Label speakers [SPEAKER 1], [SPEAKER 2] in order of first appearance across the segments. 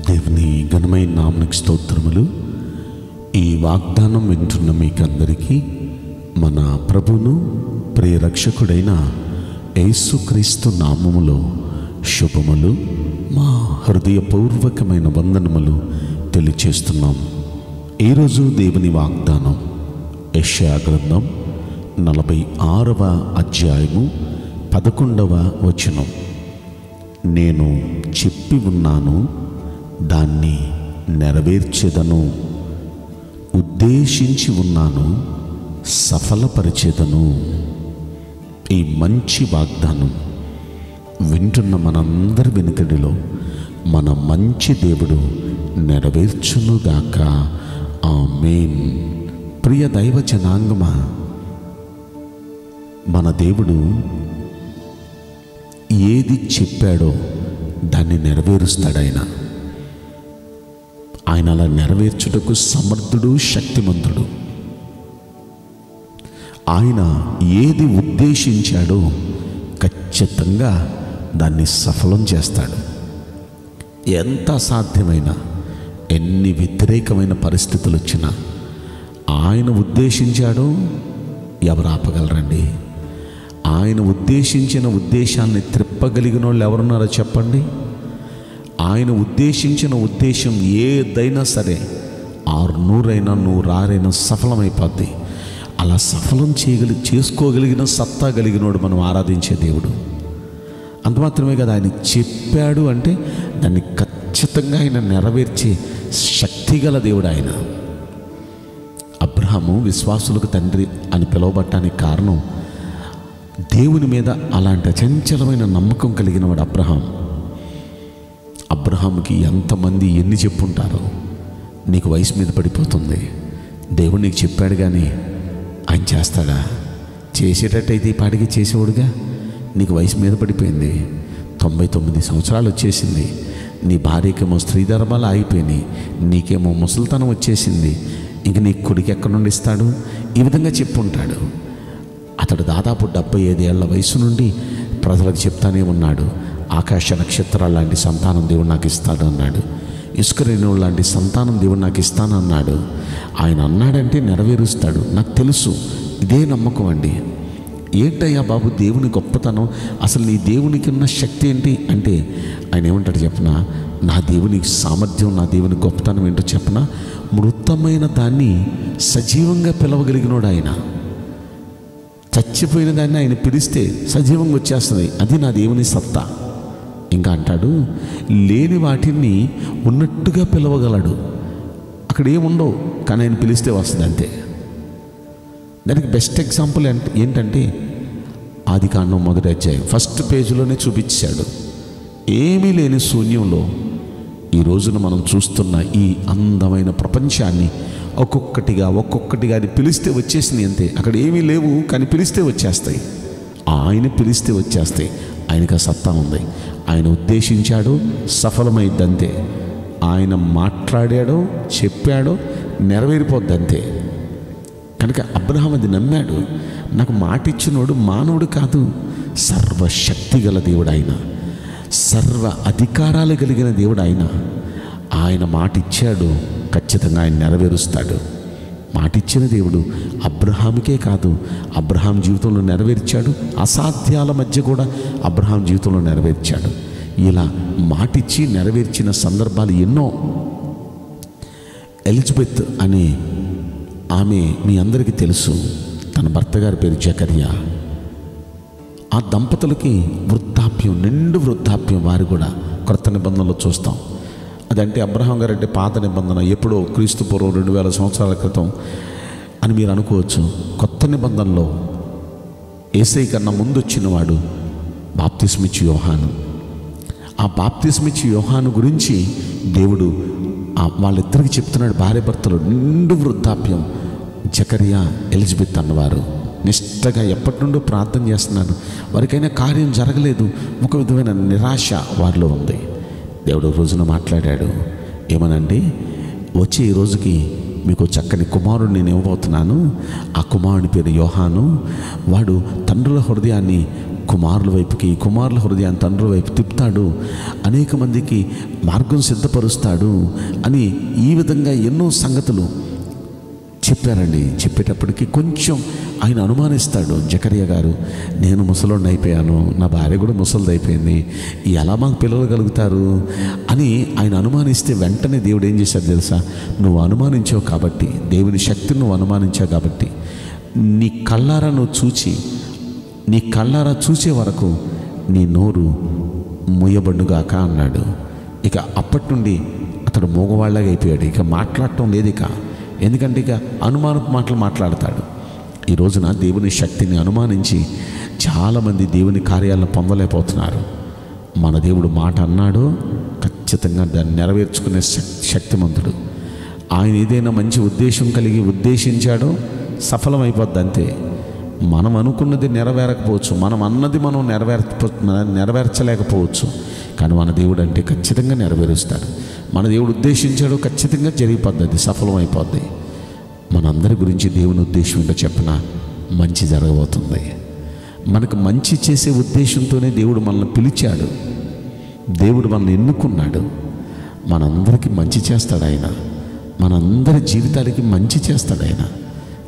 [SPEAKER 1] దేవుని ఘనమైన నామమునకు స్తోత్రములు. ఈ వాగ్దానం వింటున్న మీకందరికీ మన ప్రభువును ప్రియరక్షకుడైన యేసుక్రీస్తు నామములో శుభములు, మా హృదయపూర్వకమైన వందనములు తెలియచేస్తున్నాం. ఈరోజు దేవుని వాగ్దానం యెషయా గ్రంథం 46వ అధ్యాయము 11వ వచనం. నేను చెప్పి ఉన్నాను, దాన్ని నెరవేర్చెదను, ఉద్దేశించి ఉన్నాను, సఫలపరిచెదను. ఈ మంచి వాగ్దానం వింటున్న మనందరి వెనుకడిలో మన మంచి దేవుడు నెరవేర్చునుగాక. ఆమేన్. ప్రియ దైవ జనాంగమా, మన దేవుడు ఏది చెప్పాడో దాన్ని నెరవేరుస్తాడు. ఆయన అలా నెరవేర్చుటకు సమర్థుడు, శక్తిమంతుడు. ఆయన ఏది ఉద్దేశించాడో ఖచ్చితంగా దాన్ని సఫలం చేస్తాడు. ఎంత అసాధ్యమైన, ఎన్ని వ్యతిరేకమైన పరిస్థితులు వచ్చినా ఆయన ఉద్దేశించాడో ఎవరు ఆపగలరండి? ఆయన ఉద్దేశించిన ఉద్దేశాన్ని త్రిప్పగలిగిన వాళ్ళు ఎవరున్నారో చెప్పండి. ఆయన ఉద్దేశించిన ఉద్దేశం ఏదైనా సరే 600 అయినా 106 సఫలమైపోద్ది. అలా సఫలం చేసుకోగలిగిన సత్తా కలిగినోడు మనం ఆరాధించే దేవుడు. అంత మాత్రమే కదా, ఆయన చెప్పాడు అంటే దాన్ని ఖచ్చితంగా ఆయన నెరవేర్చే శక్తిగల దేవుడు ఆయన. అబ్రహాము విశ్వాసులకు తండ్రి అని పిలువబట్టానికి కారణం దేవుని మీద అలాంటి అచంచలమైన నమ్మకం కలిగిన వాడు అబ్రహాం. అబ్రహాముకి ఎంతమంది ఎన్ని చెప్పుంటారో, నీకు వయసు మీద పడిపోతుంది, దేవుడు నీకు చెప్పాడు కానీ ఆయన చేస్తాడా? చేసేటట్టయితే ఈ పాటికి చేసేవాడుగా. నీకు వయసు మీద పడిపోయింది, 99 సంవత్సరాలు వచ్చేసింది, నీ భార్యకేమో స్త్రీ ధర్మాలు ఆగిపోయినాయి, నీకేమో ముసలితనం వచ్చేసింది, ఇంక నీ కొడుకు ఎక్కడి నుండి ఇస్తాడు? ఈ విధంగా చెప్పుంటాడు. అతడు దాదాపు 75 ఏళ్ల వయసు నుండి ప్రజలకు చెప్తానే ఉన్నాడు, ఆకాశ నక్షత్రాలు లాంటి సంతానం దేవుడు నాకు ఇస్తాడు అన్నాడు, ఇసుక రేణువులు లాంటి సంతానం దేవుడు నాకు ఇస్తానన్నాడు. ఆయన అన్నాడంటే నెరవేరుస్తాడు. నాకు తెలుసు, ఇదే నమ్మకం అండి. ఏంటయ్యా బాబు దేవుని గొప్పతనం, అసలు నీ దేవునికి ఉన్న శక్తి ఏంటి అంటే ఆయన ఏమంటాడు చెప్పనా? నా దేవుని సామర్థ్యం, నా దేవుని గొప్పతనం ఏంటో చెప్పనా? మృతమైన దాన్ని సజీవంగా పిలవగలిగినోడు ఆయన. చచ్చిపోయిన దాన్ని ఆయన పిలిస్తే సజీవంగా వచ్చేస్తుంది. అది నా దేవుని సత్తా. ఇంకా అంటాడు, లేని వాటిని ఉన్నట్టుగా పిలవగలడు. అక్కడ ఏముండవు కానీ ఆయన పిలిస్తే వస్తుంది అంతే. దానికి బెస్ట్ ఎగ్జాంపుల్ ఏంటంటే ఆదికాండం 1వ అధ్యాయం 1st పేజీలోనే చూపించాడు. ఏమీ లేని శూన్యంలో ఈ రోజున మనం చూస్తున్న ఈ అందమైన ప్రపంచాన్ని ఒక్కొక్కటిగా అది పిలిస్తే వచ్చేసింది అంతే. అక్కడ ఏమీ లేవు కానీ పిలిస్తే వచ్చేస్తాయి. ఆయన పిలిస్తే వచ్చేస్తాయి. ఆయనకు ఆ సత్తా ఉంది. ఆయన ఉద్దేశించాడో సఫలమైద్ది అంతే. ఆయన మాట్లాడాడో చెప్పాడో నెరవేరిపోద్ది అంతే. కనుక అబ్రహాం అది నమ్మాడు. నాకు మాట ఇచ్చినోడు మానవుడు కాదు, సర్వశక్తి గల దేవుడు ఆయన, సర్వ అధికారాలు కలిగిన దేవుడు ఆయన. ఆయన మాట ఇచ్చాడు, ఖచ్చితంగా ఆయన నెరవేరుస్తాడు. మాటిచ్చిన దేవుడు అబ్రహాముకే కాదు, అబ్రహాం జీవితంలో నెరవేర్చాడు. అసాధ్యాల మధ్య కూడా అబ్రహాం జీవితంలో నెరవేర్చాడు. ఇలా మాటిచ్చి నెరవేర్చిన సందర్భాలు ఎన్నో. ఎలిజబెత్ అనే ఆమె మీ అందరికీ తెలుసు. తన భర్త గారి పేరు జకర్యా. ఆ దంపతులకి వృద్ధాప్యం, నిండు వృద్ధాప్యం. వారు కూడా క్రొత్త నిబంధనలో చూస్తాం. అదంటే అబ్రహాం గారు అంటే పాత నిబంధన, ఎప్పుడో క్రీస్తు పూర్వం 2000 సంవత్సరాల క్రితం అని మీరు అనుకోవచ్చు. కొత్త నిబంధనలో యేసయ్య కన్నా ముందు వచ్చినవాడు బాప్తిస్మిచ్చి యోహాను. ఆ బాప్తిస్మిచ్చి యోహాను గురించి దేవుడు వాళ్ళిద్దరికి చెప్తున్నాడు. భార్య భర్తలు నిండు వృద్ధాప్యం. జకర్యా, ఎలిజబెత్ అన్నవారు నిష్టగా ఎప్పటి నుండో ప్రార్థన చేస్తున్నాను, వారికైనా కార్యం జరగలేదు. ఒక విధమైన నిరాశ వారిలో ఉంది. దేవుడు రోజున మాట్లాడాడు. ఏమనండి, వచ్చే ఈ రోజుకి మీకు చక్కని కుమారుడు నేను ఇవ్వబోతున్నాను. ఆ కుమారుని పేరు యోహాను. వాడు తండ్రుల హృదయాన్ని కుమారుల వైపుకి, కుమారుల హృదయాన్ని తండ్రుల వైపు తిప్పుతాడు, అనేక మందికి మార్గం సిద్ధపరుస్తాడు అని ఈ విధంగా ఎన్నో సంగతులు చెప్పారండి. చెప్పేటప్పటికి కొంచెం ఆయన అనుమానిస్తాడు. జకరియా గారు, నేను ముసలోడిని అయిపోయాను, నా భార్య కూడా ముసలిది అయిపోయింది, ఎలా మాకు పిల్లలు కలుగుతారు అని ఆయన అనుమానిస్తే వెంటనే దేవుడు ఏం చేశాడు తెలుసా? నువ్వు అనుమానించావు కాబట్టి, దేవుని శక్తిని నువ్వు అనుమానించావు కాబట్టి, నీ కళ్ళారా నువ్వు చూచి, నీ కళ్ళారా చూసే వరకు నీ నోరు మూయబడుగాక అన్నాడు. ఇక అప్పటి నుండి అతడు మూగవాళ్ళగా అయిపోయాడు. ఇక మాట్లాడటం లేదు. ఎందుకంటే ఇక అనుమానపు మాటలు మాట్లాడతాడు. ఈ రోజున దేవుని శక్తిని అనుమానించి చాలామంది దేవుని కార్యాలను పొందలేకపోతున్నారు. మన దేవుడు మాట అన్నాడో ఖచ్చితంగా దాన్ని నెరవేర్చుకునే శక్తిమంతుడు. ఆయన ఏదైనా మంచి ఉద్దేశం కలిగి ఉద్దేశించాడో సఫలమైపోద్ది అంతే. మనం అనుకున్నది నెరవేరకపోవచ్చు, మనం అన్నది మనం నెరవేర్చలేకపోవచ్చు, కానీ మన దేవుడు అంటే ఖచ్చితంగా నెరవేరుస్తాడు. మన దేవుడు ఉద్దేశించాడో ఖచ్చితంగా జరిగిపోద్ది, అది సఫలమైపోద్ది. మనందరి గురించి దేవుని ఉద్దేశం ఏంటో చెప్పిన మంచి జరగబోతుంది. మనకు మంచి చేసే ఉద్దేశంతోనే దేవుడు మనల్ని పిలిచాడు, దేవుడు మనల్ని ఎన్నుకున్నాడు. మనందరికీ మంచి చేస్తాడు ఆయన, మనందరి జీవితాలకి మంచి చేస్తాడు ఆయన.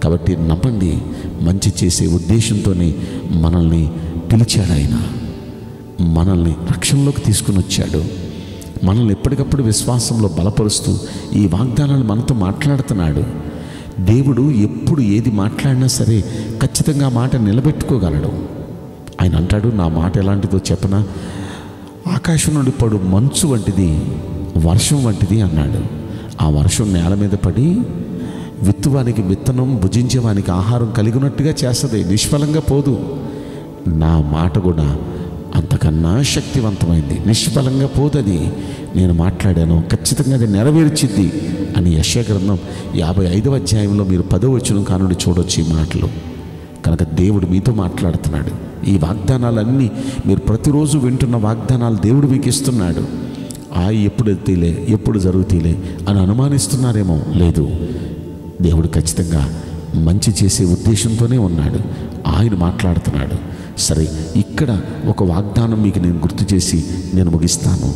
[SPEAKER 1] కాబట్టి నమ్మండి, మంచి చేసే ఉద్దేశంతోనే మనల్ని పిలిచాడు ఆయన. మనల్ని రక్షణలోకి తీసుకుని వచ్చాడు. మనల్ని ఎప్పటికప్పుడు విశ్వాసంలో బలపరుస్తూ ఈ వాగ్దానాలు మనతో మాట్లాడుతున్నాడు. దేవుడు ఎప్పుడు ఏది మాట్లాడినా సరే ఖచ్చితంగా ఆ మాట నిలబెట్టుకోగలడు. ఆయన అంటాడు, నా మాట ఎలాంటిదో చెప్పనా, ఆకాశం నుండి పడు మంచు వంటిది, వర్షం వంటిది అన్నాడు. ఆ వర్షం నేల మీద పడి విత్తువానికి విత్తనం, భుజించేవానికి ఆహారం కలిగినట్టుగా చేస్తుంది, నిష్ఫలంగా పోదు. నా మాట కూడా అంతకన్నా శక్తివంతమైంది, నిష్ఫలంగా పోతుంది. నేను మాట్లాడాను, ఖచ్చితంగా అది నెరవేర్చిద్ది అని యెషయా గ్రంథం 55వ అధ్యాయంలో మీరు 10వ వచనం కానుండి చూడొచ్చు ఈ మాటలు. కనుక దేవుడు మీతో మాట్లాడుతున్నాడు. ఈ వాగ్దానాలన్నీ మీరు ప్రతిరోజు వింటున్న వాగ్దానాలు దేవుడు మీకు ఇస్తున్నాడు. ఎప్పుడు ఎత్తిలే, ఎప్పుడు జరుగుతీలే అని అనుమానిస్తున్నారేమో, లేదు, దేవుడు ఖచ్చితంగా మంచి చేసే ఉద్దేశంతోనే ఉన్నాడు. ఆయన మాట్లాడుతున్నాడు. సరే, ఇక్కడ ఒక వాగ్దానం మీకు నేను గుర్తు చేసి నేను ముగిస్తాను.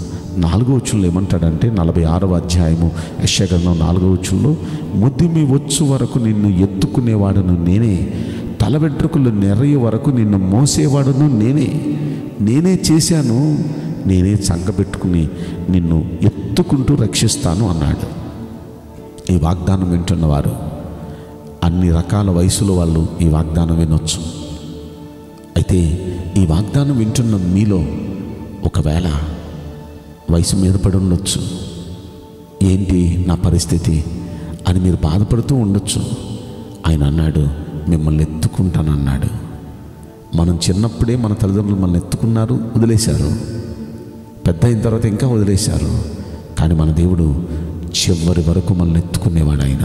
[SPEAKER 1] 4వ వచనంలో ఏమంటాడంటే, 46వ అధ్యాయము యెషయా గ్రంథం 4వ వచనంలో, ముదిమి వచ్చు వరకు నిన్ను ఎత్తుకునేవాడును నేనే, తల వెంట్రుకలు నెరయ వరకు నిన్ను మోసేవాడును నేనే చేశాను, నేనే సంగబెట్టుకుని నిన్ను ఎత్తుకుంటూ రక్షిస్తాను అన్నాడు. ఈ వాగ్దానం వింటున్నవారు అన్ని రకాల వయసులో వాళ్ళు ఈ వాగ్దానం వినొచ్చు. అయితే ఈ వాగ్దానం వింటున్న మీలో ఒకవేళ వయసు మీద పడి ఉండొచ్చు, ఏంటి నా పరిస్థితి అని మీరు బాధపడుతూ ఉండొచ్చు. ఆయన అన్నాడు, మిమ్మల్ని ఎత్తుకుంటానన్నాడు. మనం చిన్నప్పుడే మన తల్లిదండ్రులు మనల్ని ఎత్తుకున్నారు, వదిలేశారు. పెద్ద అయిన తర్వాత ఇంకా వదిలేశారు. కానీ మన దేవుడు చివరి వరకు మనల్ని ఎత్తుకునేవాడు. ఆయన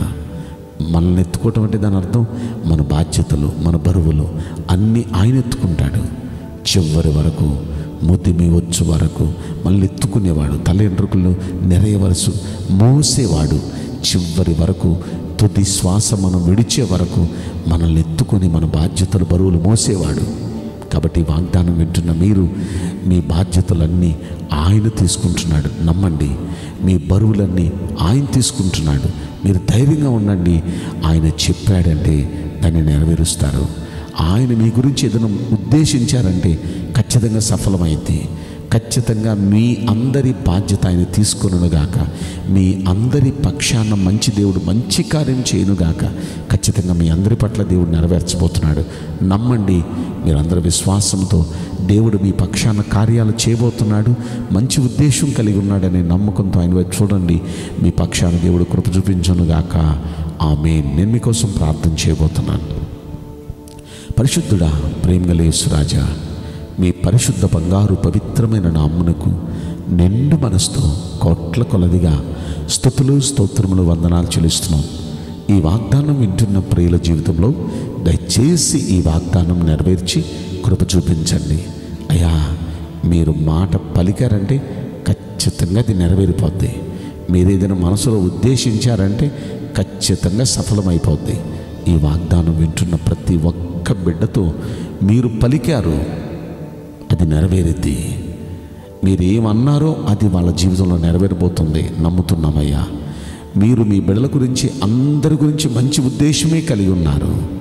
[SPEAKER 1] మనల్ని ఎత్తుకోవటం అంటే దాని అర్థం మన బాధ్యతలు, మన బరువులు అన్నీ ఆయన ఎత్తుకుంటాడు. చివరి వరకు, ముదిమి వచ్చు వరకు మనల్ని ఎత్తుకునేవాడు. తల ఎంట్రుకలు నెరయవలసు మోసేవాడు. చివరి వరకు, తుది శ్వాస మనం విడిచే వరకు మనల్ని ఎత్తుకొని మన బాధ్యతలు, బరువులు మోసేవాడు. కాబట్టి వాగ్దానం వింటున్న మీరు మీ బాధ్యతలన్నీ ఆయన తీసుకుంటున్నాడు. నమ్మండి, మీ బరువులన్నీ ఆయన తీసుకుంటున్నాడు. మీరు ధైర్యంగా ఉండండి. ఆయన చెప్పాడంటే దాన్ని నెరవేరుస్తారు. ఆయన మీ గురించి ఏదైనా ఉద్దేశించారంటే ఖచ్చితంగా సఫలమైంది. ఖచ్చితంగా మీ అందరి బాధ్యత ఆయన తీసుకొనుగాక. మీ అందరి పక్షాన మంచి దేవుడు మంచి కార్యం చేయనుగాక. ఖచ్చితంగా మీ అందరి పట్ల దేవుడు నెరవేర్చబోతున్నాడు. నమ్మండి. మీరందరూ విశ్వాసంతో దేవుడు మీ పక్షాన కార్యాలు చేయబోతున్నాడు. మంచి ఉద్దేశం కలిగి ఉన్నాడనే నమ్మకంతో ఆయన వైపు చూడండి. మీ పక్షాన దేవుడు కృప చూపించునుగాక. ఆమేన్. నేను మీకోసం ప్రార్థన చేయబోతున్నాను. పరిశుద్ధుడా, ప్రేమగల యేసురాజా, మీ పరిశుద్ధ బంగారు పవిత్రమైన నామమునకు నిండు మనసుతో కోట్ల కొలదిగా స్తుతులు, స్తోత్రములు, వందనాలు చెల్లిస్తున్నాం. ఈ వాగ్దానం వింటున్న ప్రియుల జీవితంలో దయచేసి ఈ వాగ్దానం నెరవేర్చి కృప చూపించండి. అయ్యా, మీరు మాట పలికారంటే ఖచ్చితంగా అది నెరవేరిపోద్ది. మీరు ఏదైనా మనసులో ఉద్దేశించారంటే ఖచ్చితంగా సఫలమైపోద్ది. ఈ వాగ్దానం వింటున్న ప్రతి ఒక్క బిడ్డతో మీరు పలికారు, అది నెరవేరుద్ది. మీరేమన్నారో అది వాళ్ళ జీవితంలో నెరవేరబోతుంది. నమ్ముతున్నామయ్యా. మీరు మీ బిడ్డల గురించి, అందరి గురించి మంచి ఉద్దేశమే కలిగి ఉన్నారు.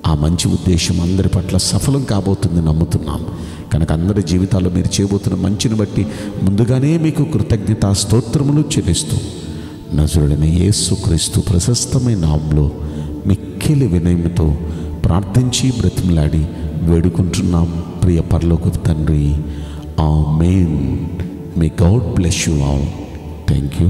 [SPEAKER 1] ఆ మంచి ఉద్దేశం అందరి పట్ల సఫలం కాబోతుంది నమ్ముతున్నాం. కనుక అందరి జీవితాల్లో మీరు చేయబోతున్న మంచిని బట్టి ముందుగానే మీకు కృతజ్ఞతా స్తోత్రములు చెల్లిస్తూ నజరుడైన యేసుక్రీస్తు ప్రశస్తమైన నామములో మిక్కిలి వినయముతో ప్రార్థించి బ్రతిమలాడి వేడుకుంటున్నాం ప్రియ పరలోకపు తండ్రి. Amen. May God bless you all. Thank you.